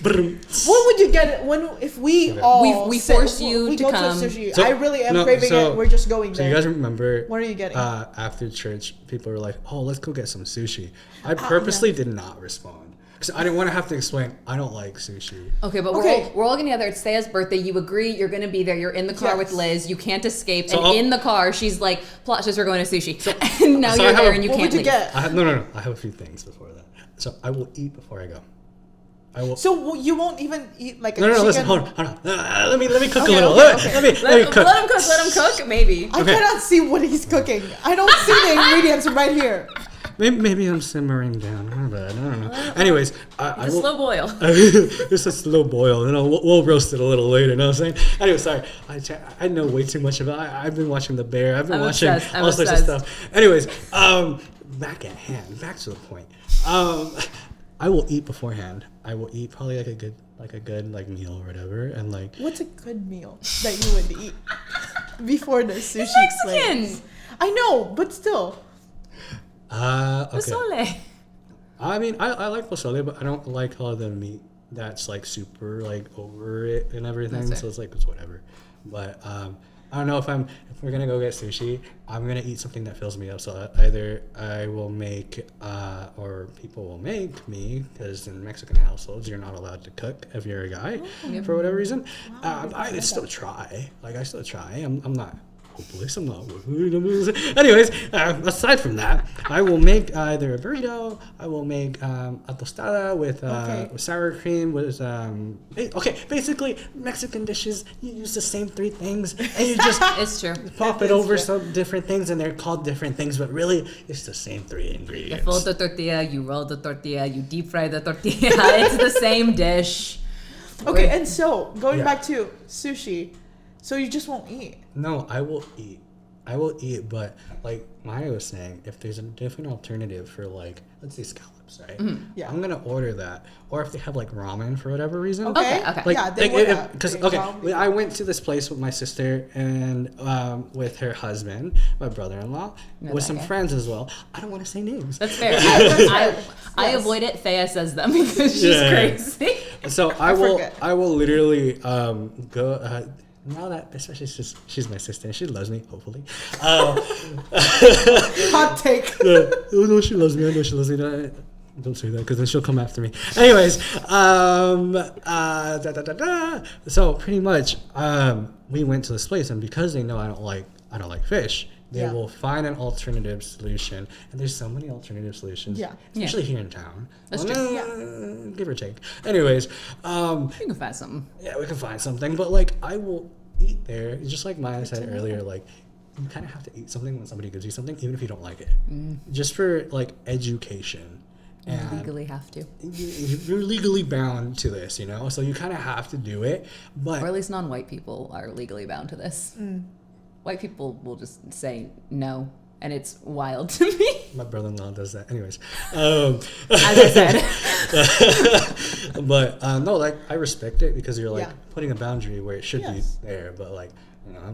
What would you get if we all We said- force you we to go come. to a sushi? So- I really am no, craving so- it. We're just going So there. you guys remember? What are you getting? After church, people were like, "Oh, let's go get some sushi." I purposely did not respond because I didn't want to have to explain. I don't like sushi. Okay, but Okay. we're all getting together. It's Thea's birthday. You agree you're going to be there. You're in the car Yes. with Liz. You can't escape. So and I'll- in the car, she's like, plot twist, we're going to sushi. And now so I you're have there a- and you What can't would you leave. get? No. I have a few things before that. So I will eat before I go. I will. So you won't even eat like a No, chicken? listen, hold on. Let me cook Okay, a little. okay, Let me cook. Let him cook, maybe. I Okay. cannot see what he's cooking. I don't see the ingredients right here. Maybe I'm simmering down. My bad. I don't know. Anyways, I It's a will. slow boil. It's a slow boil, and we'll roast it a little later. You know what I'm saying? Anyway, sorry. I know way too much about. I've been watching The Bear. I've been I'm watching obsessed. I'm all sorts of obsessed. stuff. Anyways, back at hand. Back to the point. I will eat beforehand. I will eat probably like a good meal or whatever, and like. What's a good meal that you would eat before the sushi Mexican. place? I know, but still. Okay. Pozole. I mean, I like pozole, but I don't like all the meat that's like super like over it and everything. That's So it's like it's whatever. But I don't know if we're gonna go get sushi, I'm gonna eat something that fills me up. So either I will make or people will make me, because in Mexican households you're not allowed to cook if you're a guy for whatever reason. I still try. Like I still try. I'm not hopeless. I'm not. Anyways, aside from that, I will make either a burrito. I will make a tostada with sour cream. With basically Mexican dishes. You use the same three things, and you just It's true. pop it over some different things, and they're called different things, but really it's the same three You ingredients. fold the tortilla, you roll the tortilla, you deep fry the tortilla. It's the same dish. Okay, and so going Yeah. back to sushi, so you just won't eat. No, I will eat, but like Maya was saying, if there's a different alternative for like, let's say scallops, right? Yeah. I'm gonna order that, or if they have like ramen for whatever reason. Okay. Okay. Like, Yeah, they would have. because They okay, probably I went to this place with my sister and with her husband, my brother-in-law, No, with that some guy. friends as well. I don't want to say names. That's fair. That's I Yes. avoid it. Thea says them because she's Yeah. crazy. So I forget. I will literally go. Now that especially she's my sister and she loves me, hopefully. Hot take. Oh no, she loves me. I know she loves me. Don't say that because then she'll come after me. Anyways, so pretty much, we went to this place, and because they know I don't like fish, they Yeah. will find an alternative solution. And there's so many alternative solutions, Yeah. especially here in town. That's Well, true. give or take. Anyways, You can find something. yeah, we can find something, but like I will eat there. Just like Maya said earlier, like you kind of have to eat something when somebody gives you something, even if you don't like it, just for like education. You And legally have to, you're legally bound to this, you know. So you kind of have to do it, but or at least non-white people are legally bound to this. White people will just say no, and it's wild to me. my brother-in-law does that. Anyways, As I said, but no, like I respect it because you're like Yeah. putting a boundary where it should Yes. be there, but like you know, I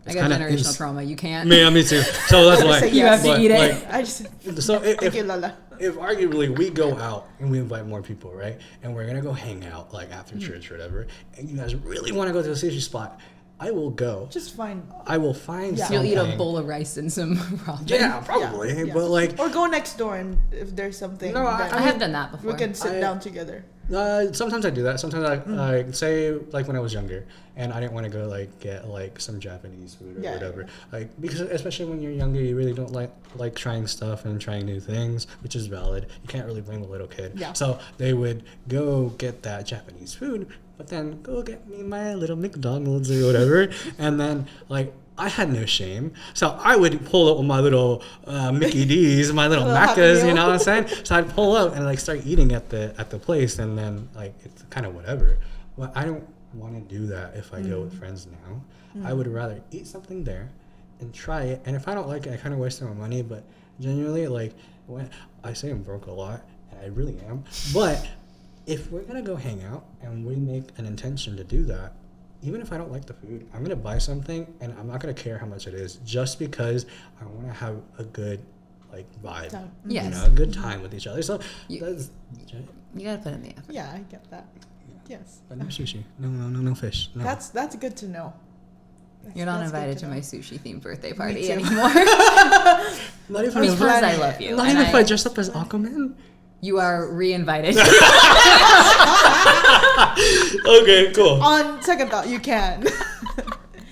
it's got kinda generational trauma. You can't. Me too. So that's why You have to eat it. I just So thank if you, Lala. if arguably we go out and we invite more people, right? And we're gonna go hang out like after church or whatever, and you guys really want to go to a sushi spot, I will go. Just fine. I will find Yeah. something. You'll eat a bowl of rice and some ramen. Yeah, probably. Yeah. But like, Or go next door and if there's something. No, that I have done that before. we can sit I- down together. sometimes I do that. Sometimes I say like when I was younger, and I didn't want to go like get like some Japanese food or Yeah, whatever. yeah. Like because especially when you're younger, you really don't like trying stuff and trying new things, which is valid. You can't really blame a little kid. Yeah. So they would go get that Japanese food, but then go get me my little McDonald's or whatever, and then like. I had no shame, so I would pull up with my little Mickey D's, my little Little Happy Maccas, you Meal. know what I'm saying? So I'd pull up and like start eating at the place, and then like it's kind of whatever. But I don't want to do that if I go with friends now. I would rather eat something there and try it, and if I don't like it, I kind of wasted my money. But genuinely, like when I say I'm broke a lot, and I really am, but if we're gonna go hang out and we make an intention to do that. Even if I don't like the food, I'm gonna buy something and I'm not gonna care how much it is, just because I want to have a good like vibe, Time. Yes. you know, a good time with each other. So You- that's, You gotta put in the effort. Yeah, I get that. Yes. but no sushi, no fish. No. That's good to know. You're not That's good invited to know. my sushi themed birthday party too. anymore. not even Because I love you. Not and even if I dress up as Aquaman. You are re-invited. Okay, cool. On second thought, you can.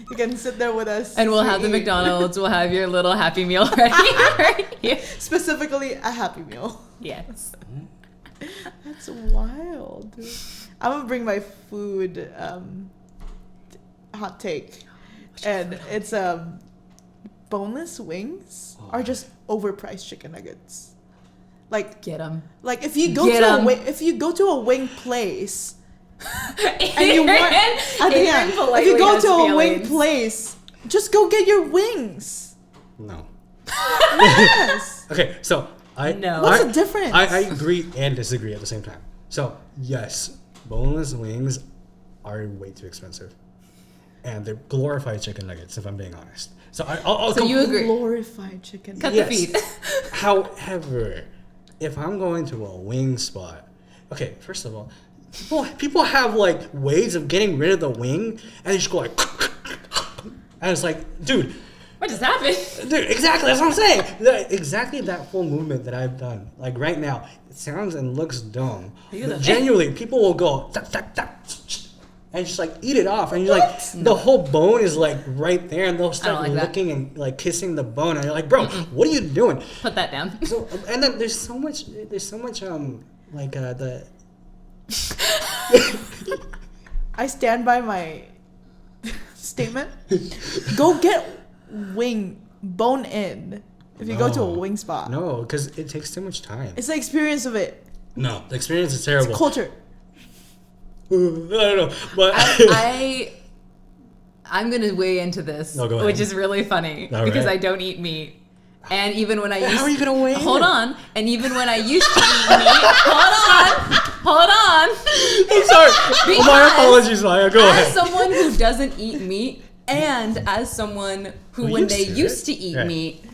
You can sit there with us. And we'll have the eat. McDonald's. We'll have your little Happy Meal ready for you. Specifically, a Happy Meal. Yes. That's wild. I'm gonna bring my food hot take, and it's boneless wings are just overpriced chicken nuggets. Like Get them. if you go Get to 'em. if you go to a wing place and And you want at the end, if you go to a wing place, just go get your wings. No. Yes. Okay, so No. What's the difference? I agree and disagree at the same time. So yes, boneless wings are way too expensive, and they're glorified chicken nuggets. If I'm being honest, so I'll So you agree? Glorified chicken. Cut Yes. the feet. However, if I'm going to a wing spot, okay, first of all, people have like ways of getting rid of the wing, and they just go like, and it's like, dude, What just happened? exactly, that's what I'm saying. Exactly that full movement that I've done, like right now, it sounds and looks dumb. You're the- But genuinely, people will go, tap, tap, tap, and just like eat it off, and you're like, the whole bone is like right there, and they'll start like that. licking and like kissing the bone, and you're like, bro, what are you doing? Put that down. So, and then there's so much like the I stand by my statement. Go get wing bone in if you go to a No. wing spot. no, because it takes too much time. It's the experience of it. No, the experience is terrible. Culture. I don't know, but I'm gonna weigh into this, No, go ahead. which is really funny All because right. I don't eat meat. And even when I used how are you gonna weigh in? Hold on. And even when I used to eat meat, hold on. I'm sorry. Because My apologies, Maya. Go As ahead. someone who doesn't eat meat, and as someone who, Who when used they to, used right? to eat Right. meat,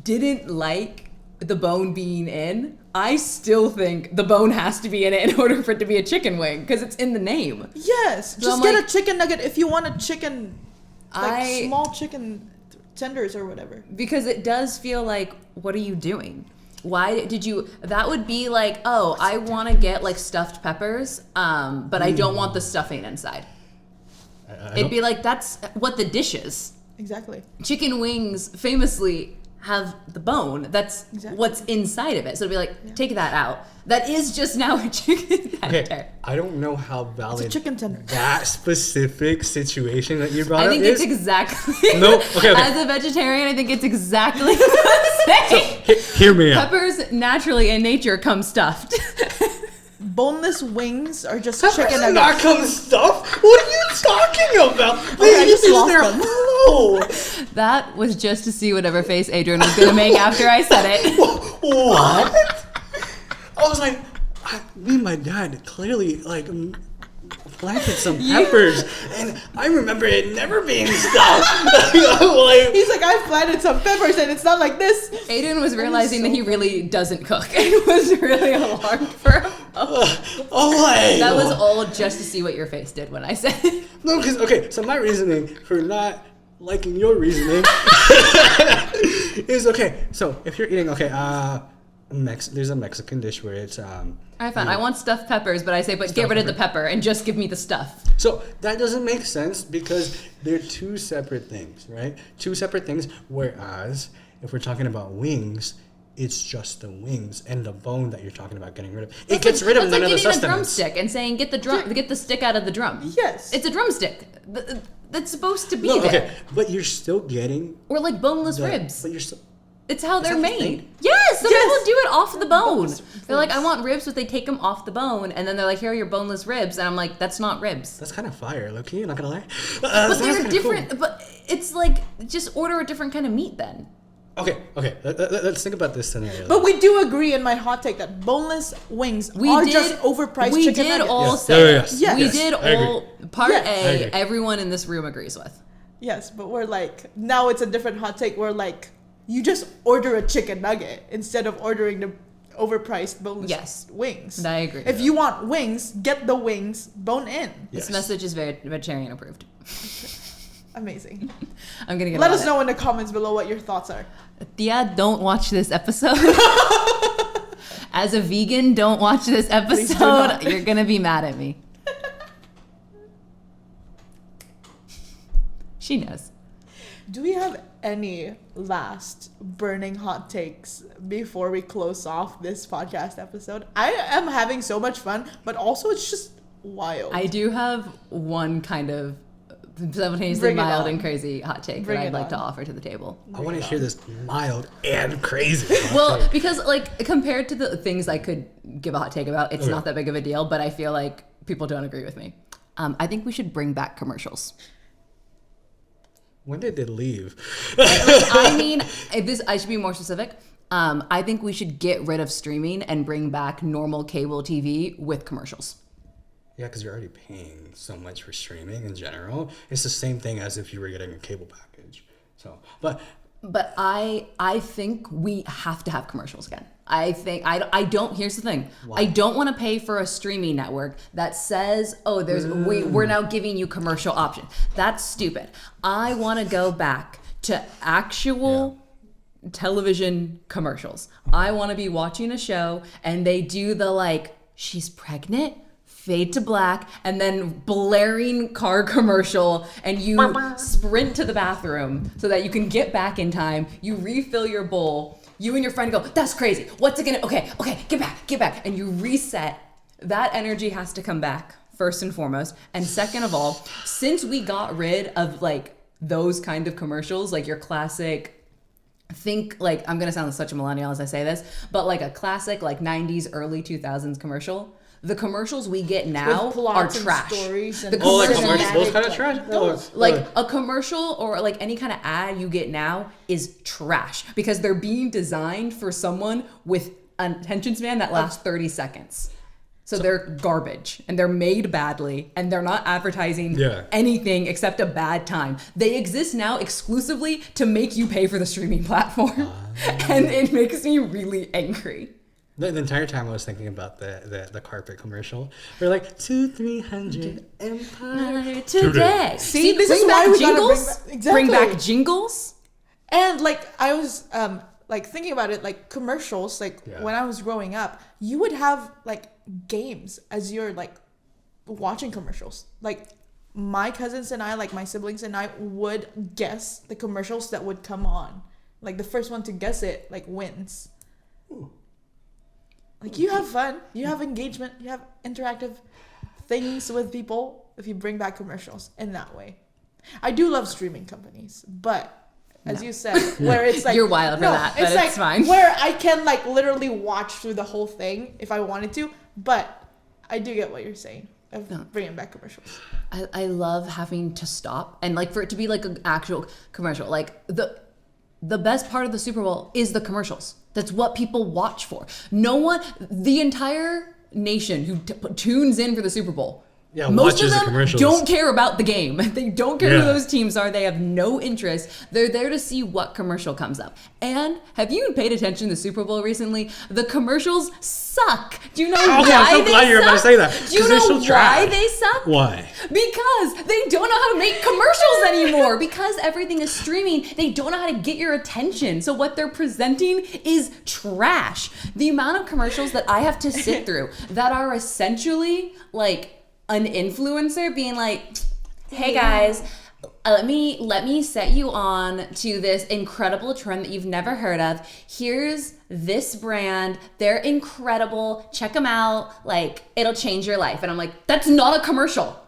didn't like the bone being in, I still think the bone has to be in it in order for it to be a chicken wing because it's in the name. Yes. So Just I'm get like- a chicken nugget if you want a chicken, I- small chicken tenders or whatever. Because it does feel like, what are you doing? Why did you? That would be like, oh, I want to get like stuffed peppers, but I don't want the stuffing inside. It'd be like, that's what the dish is. Exactly. Chicken wings famously have the bone. That's Exactly. what's inside of it. So it'd be like, take that out. That is just now a chicken tender. Okay, I don't know how valid chicken tender. that specific situation that you brought I up think is. it's exactly. No, okay. As a vegetarian, I think it's exactly the same. Hear me out. Peppers naturally in nature come stuffed. Boneless wings are just Peppers chicken do nuggets. not come stuffed. What are you talking about? I They just use lost their them. hollow. That was just to see whatever face Adrian was gonna make after I said it. What? I was like, me and my dad clearly like planted some peppers, and I remember it never being stuffed. Like, He's like, I've planted some peppers and it's not like this. Aiden was realizing that he really doesn't cook. It was really alarmed for him. That was all just to see what your face did when I said it. No, because, okay, so my reasoning for not liking your reasoning is, okay, so if you're eating, there's a Mexican dish where it's, Alright, fine. I want stuffed peppers, but I say, but get rid of the pepper and just give me the stuff. So that doesn't make sense because they're two separate things, right? Two separate things, whereas if we're talking about wings, it's just the wings and the bone that you're talking about getting rid of. It gets rid of none of the sustenance. That's like getting a sustenance. drumstick and saying, get the stick out of the drum. Yes. It's a drumstick. That's supposed to be No, there. okay, but you're still getting... Or like boneless ribs. But you're still... It's how they're that the made. thing? Yes, some Yes. people do it off the bone. Boneless They're like, ribs. I want ribs, but they take them off the bone, and then they're like, here are your boneless ribs, and I'm like, that's not ribs. That's kind of fire, low-key, I'm not gonna lie. But they're different. But it's like, just order a different kind of meat then. Okay, let's think about this scenario. But we do agree in my hot take that boneless wings are just overpriced We chicken did nuggets. all Yes. say. Yes. Yes. We Yes. did I agree. all. Part Yes. I A, agree. everyone in this room agrees with. Yes, but we're like, now it's a different hot take. We're like, you just order a chicken nugget instead of ordering the overpriced boneless Yes. wings. And I agree. If you want wings, get the wings bone in. Yes. This message is very vegetarian approved. Amazing. I'm gonna get. Let on us it. know in the comments below what your thoughts are. Thea, don't watch this episode. As a vegan, don't watch this do episode. not. You're gonna be mad at me. She knows. Do we have any last burning hot takes before we close off this podcast episode? I am having so much fun, but also it's just wild. I do have one kind of simultaneously Bring it mild on. and crazy hot take Bring that I'd it like to on. offer to the table. I want to hear this mild and crazy. Well, because like compared to the things I could give a hot take about, it's Okay. not that big of a deal, but I feel like people don't agree with me. I think we should bring back commercials. When did they leave? I mean, I should be more specific. I think we should get rid of streaming and bring back normal cable TV with commercials. Yeah, because you're already paying so much for streaming in general. It's the same thing as if you were getting a cable package. So, but I think we have to have commercials again. I don't. Here's the thing. I don't want to pay for a streaming network that says, "Oh, we're now giving you commercial options." That's stupid. I want to go back to actual television commercials. I want to be watching a show and they do the like, she's pregnant, fade to black, and then blaring car commercial, and you sprint to the bathroom so that you can get back in time. You refill your bowl. You and your friend go, that's crazy. What's it gonna, okay, get back. And you reset. That energy has to come back, first and foremost. And second of all, since we got rid of like those kind of commercials, like your classic, think like, I'm gonna sound like such a millennial as I say this, but like a classic like 90s, early 2000s commercial, the commercials we get now With are plots and trash. stories and The like commercials- commercials, those kind of trash. like a commercial or like any kind of ad you get now is trash because they're being designed for someone with an attention span that lasts 30 seconds. So they're garbage and they're made badly and they're not advertising anything except a bad time. They exist now exclusively to make you pay for the streaming platform. And it makes me really angry. The entire time I was thinking about the carpet commercial. They're like 200-300 Empire. Today. See, this bring is why back we gotta jingles. bring back- Bring back jingles. And like I was like thinking about it, like commercials, like Yeah. when I was growing up, you would have like games as you're like watching commercials. Like my cousins and I, like my siblings and I would guess the commercials that would come on. Like the first one to guess it like wins. Like you have fun, you have engagement, you have interactive things with people if you bring back commercials in that way. I do love streaming companies, but as you said, where it's like You're wild for that, but it's fine. Where I can like literally watch through the whole thing if I wanted to, but I do get what you're saying of bringing back commercials. I love having to stop and like for it to be like an actual commercial. Like the best part of the Super Bowl is the commercials. That's what people watch for. No one, the entire nation who tunes in for the Super Bowl Yeah, Most of watches the them commercials. don't care about the game. They don't care who Yeah. those teams are. They have no interest. They're there to see what commercial comes up. And have you paid attention to the Super Bowl recently? The commercials suck. Do you know why Okay, I'm so they glad you're suck? about to say that, Do you 'cause they're know so why trash. they suck? Why? Because they don't know how to make commercials anymore. Because everything is streaming, they don't know how to get your attention. So what they're presenting is trash. The amount of commercials that I have to sit through that are essentially like an influencer being like, hey guys, let me set you on to this incredible trend that you've never heard of. Here's this brand. They're incredible. Check them out. Like, it'll change your life. And I'm like, that's not a commercial.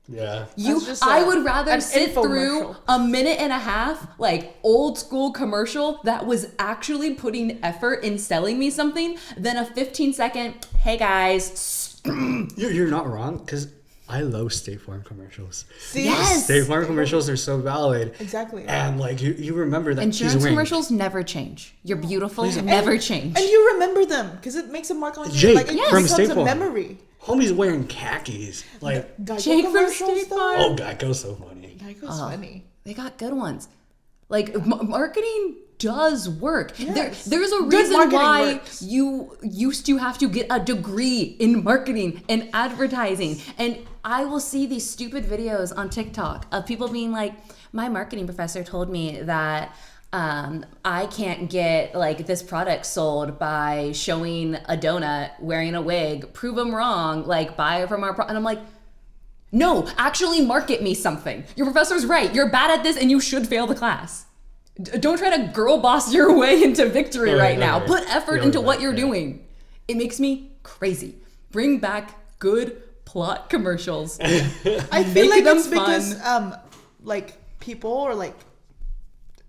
Yeah. I would rather an sit through infomercial. a minute and a half, like old school commercial that was actually putting effort in selling me something than a 15-second, hey guys. You're not wrong, because I love State Farm commercials. See? Yes. State Farm commercials are so valid. Exactly. And like you remember that she's Insurance wearing commercials never change. You're beautiful, never change. And you remember them because it makes a mark on you. Jake Like, it from becomes State a Farm. memory. Homie's wearing khakis. Like, Geico Jake from commercials, State though? Farm. oh, Geico's so funny. Geico's funny. They got good ones. Like marketing does work. Yes. There's a Good reason marketing why works. you used to have to get a degree in marketing and advertising. And I will see these stupid videos on TikTok of people being like, my marketing professor told me that I can't get like this product sold by showing a donut wearing a wig. Prove them wrong. Like buy from our and I'm like, no, actually market me something. Your professor's right. You're bad at this and you should fail the class. Don't try to girl boss your way into victory right now. Put effort into what you're doing. It makes me crazy. Bring back good plot commercials. I feel Make like them it's because fun. like people or like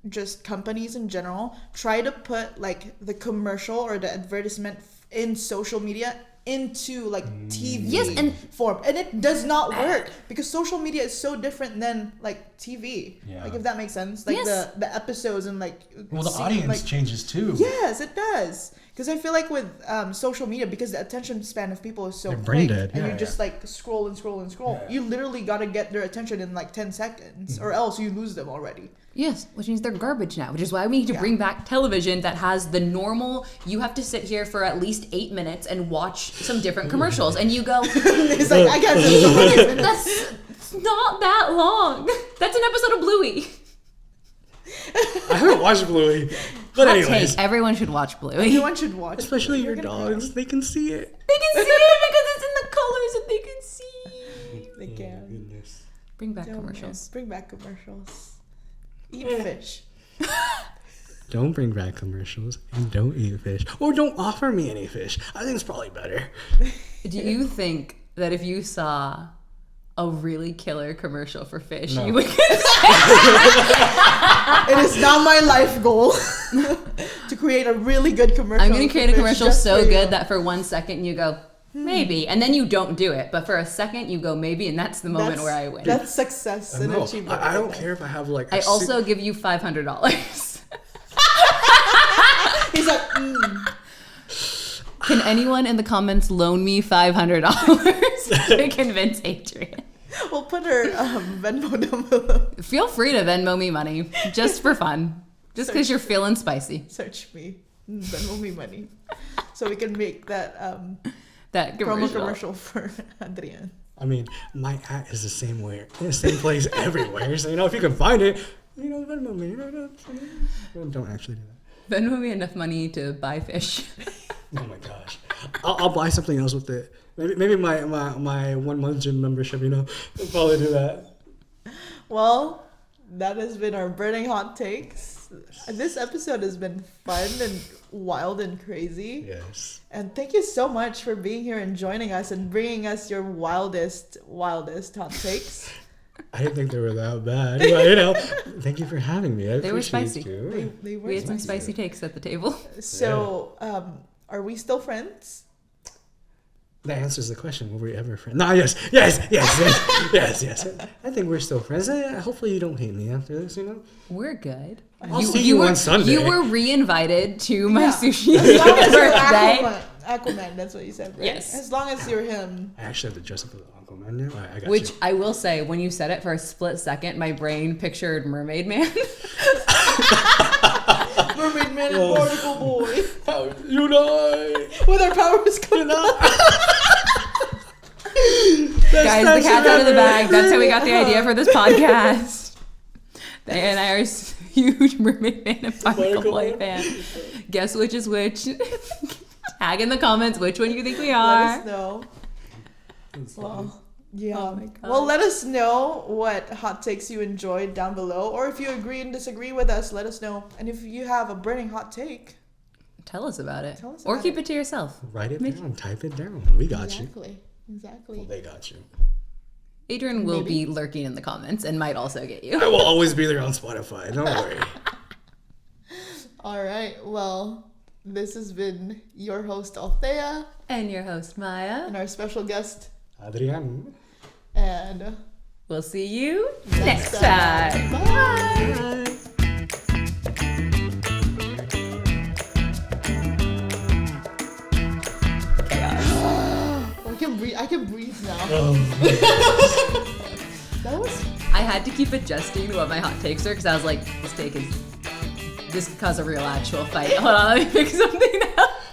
just companies in general try to put like the commercial or the advertisement in social media into like TV Yes, and- form, and it does not work because social media is so different than like TV. Yeah. Like if that makes sense, like Yes. the episodes and like Well, the seeing, audience like, changes too. Yes, it does. Because I feel like with social media, because the attention span of people is so They're brain quick, dead. and Yeah, you just like scroll and scroll and scroll. You literally gotta get their attention in like 10 seconds, or else you lose them already. Yes, which means they're garbage now, which is why we need to bring back television that has the normal, you have to sit here for at least 8 minutes and watch some different commercials. And you go, It's like I can't sit for 20 minutes. that's not that long. That's an episode of Bluey. I haven't watched Bluey. But Hot anyways, take, everyone should watch Bluey. Everyone should watch. especially your We're gonna dogs, they can see it. They can see it because it's in the colors that they can see. They can. Goodness. Bring back Oh, man. commercials. Bring back commercials. Eat Yeah. fish. Don't bring back commercials and don't eat fish. Or don't offer me any fish. I think it's probably better. Do you think that if you saw a really killer commercial for fish, No. you would It is now my life goal to create a really good commercial. I'm going to create a for fish commercial just so for you. good that for 1 second you go, maybe. And then you don't do it. But for a second you go, maybe. And that's the moment That's- where I win. That's success and No, achievement. I don't right care if I have like. I also give you $500. there. He's like, Can anyone in the comments loan me $500 to convince Adrian? we'll put her Venmo down below. Feel free to Venmo me money just for fun. Just because you're feeling spicy. Search me. Venmo me money. So we can make that That promo commercial. commercial for Adrian. I mean, my at is the same way, in the same place everywhere. So if you can find it, Venmo me. Don't actually do that. Venmo me enough money to buy fish. Oh my gosh, I'll buy something else with it. Maybe my 1 month gym membership. I'll probably do that. Well, that has been our burning hot takes. This episode has been fun and wild and crazy. Yes. And thank you so much for being here and joining us and bringing us your wildest hot takes. I didn't think they were that bad, but thank you for having me. I They were appreciate spicy. you. They were We had some spicy. spicy takes at the table. So, are we still friends? That answers the question. Were we ever friends? No, yes. I think we're still friends. Hopefully you don't hate me after this, We're good. I'll see you on Sunday. You were re-invited to my Yeah. sushi That was your birthday. Aquaman, that's what you said, right? Yes. As long as you're him. I actually have to dress up as Aquaman now. I got Which you. I will say, when you said it for a split second, my brain pictured Mermaid Man. Mermaid Man and Barnacle Boy. How you know? With our powers coming out. Guys, the cat's out of the bag. That's how we got the idea for this podcast. They and I are huge Mermaid Man and Barnacle Boy fan. Guess which is which. Tag in the comments which one you think we Let are. us know. Well, yeah. Oh my God. Well, let us know what hot takes you enjoyed down below, or if you agree and disagree with us, let us know. And if you have a burning hot take, Tell us about it. Tell us Or about keep it. it to yourself. Write it down. Type it down. We got you. Exactly. Well, they got you. Adrian will Maybe. be lurking in the comments and might also get you. I will always be there on Spotify. Don't worry. All right. Well, this has been your host Althea And your host, Maya. and our special guest, Adrian. and We'll see you Next next time. time. Bye. I can breathe now. That was I had to keep adjusting what my hot takes are because I was like, this could cause a real actual fight. Hold on, let me pick something else.